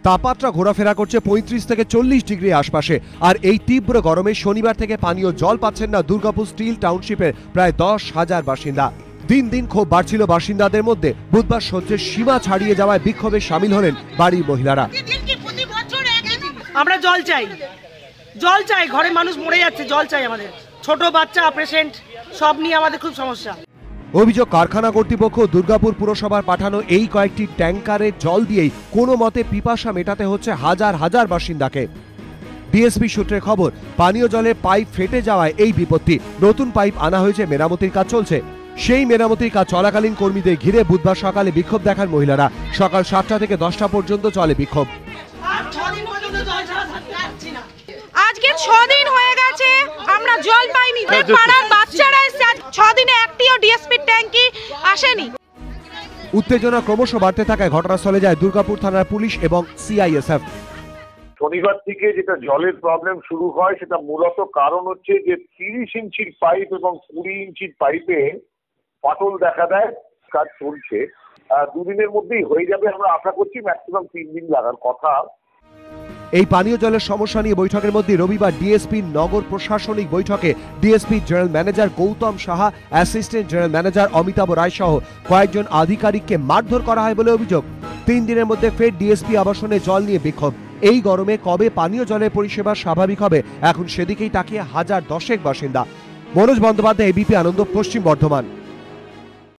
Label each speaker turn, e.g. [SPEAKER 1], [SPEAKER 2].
[SPEAKER 1] তাপমাত্রা ঘোরাফেরা করছে ৩৫ থেকে ৪০ ডিগ্রি আশপাশে। আর এই তীব্র গরমে শনিবার থেকে পানীয় জল পাচ্ছেন না দুর্গাপুর স্টিল টাউনশিপের প্রায় ১০,০০০ বাসিন্দা। দিন দিন ক্ষোভ বাড়ছিল বাসিন্দাদের মধ্যে। বুধবার সহ্যের সীমা ছাড়িয়ে যাওয়ায় বিক্ষোভে সামিল হলেন বাড়ির মহিলারা।
[SPEAKER 2] আমরা জল চাই, জল চাই, ঘরে মানুষ মরে যাচ্ছে, জল চাই আমাদের, ছোট বাচ্চা, পেশেন্ট সব নিয়ে আমাদের খুব সমস্যা।
[SPEAKER 1] অভিযোগ, কারখানা কর্তৃপক্ষ দুর্গাপুর পুরসভার পাঠানো এই কয়েকটি ট্যাঙ্কারের জল দিয়েই কোনো মতে পিপাসা মেটাতে হচ্ছে হাজার হাজার বাসিন্দাকে। ডিএসপি সূত্রে খবর, পানীয় জলের পাইপ ফেটে যাওয়ায় এই বিপত্তি। নতুন পাইপ আনা হয়েছে, মেরামতির কাজ চলছে। সেই মেরামতির কাজ চলাকালীন কর্মীদের ঘিরে বুধবার সকালে বিক্ষোভ দেখান মহিলারা। সকাল ৭টা থেকে 10টা পর্যন্ত চলে বিক্ষোভ।
[SPEAKER 3] আজকে 6 দিন হয়ে গেছে আমরা জল পাইনি। পাড়ার বাচ্চারা এসে 6 দিনে একটিও ডিএসপি ট্যাঙ্কি আসেনি।
[SPEAKER 1] উত্তেজনা ক্রমশ বাড়তে থাকায় ঘটনাস্থলে যায় দুর্গাপুর থানার পুলিশ এবং সিআইএসএফ।
[SPEAKER 4] শনিবার থেকে যেটা জলের প্রবলেম শুরু হয় সেটা মূলত কারণ হচ্ছে যে 30 ইঞ্চির পাইপ এবং 20 ইঞ্চির পাইপে ফাটল দেখা দেয়। কাজ চলছে, 2 দিনের মধ্যেই হয়ে যাবে। আমরা আশা করছি ম্যাক্সিমাম 3 দিন লাগার কথা।
[SPEAKER 1] এই পানীয় জলের সমস্যা নিয়ে বৈঠকের মধ্যে রবিবার ডিএসপি নগর প্রশাসনিক বৈঠকে DSP general manager Gautam Saha, assistant general manager Amitabh Roy সহ কয়েকজন আধিকারিককে মারধর করা হয় বলে অভিযোগ। 3 দিনের মধ্যে ফের ডিএসপি আবাসনে জল নিয়ে বিক্ষোভ। এই গরমে কবে পানীয় জলের পরিষেবা স্বাভাবিক হবে, এখন সেদিকেই তাকিয়ে হাজার দশেক বাসিন্দা। মনোজ বন্দ্যোপাধ্যায়, এবিপি আনন্দ, পশ্চিম বর্ধমান।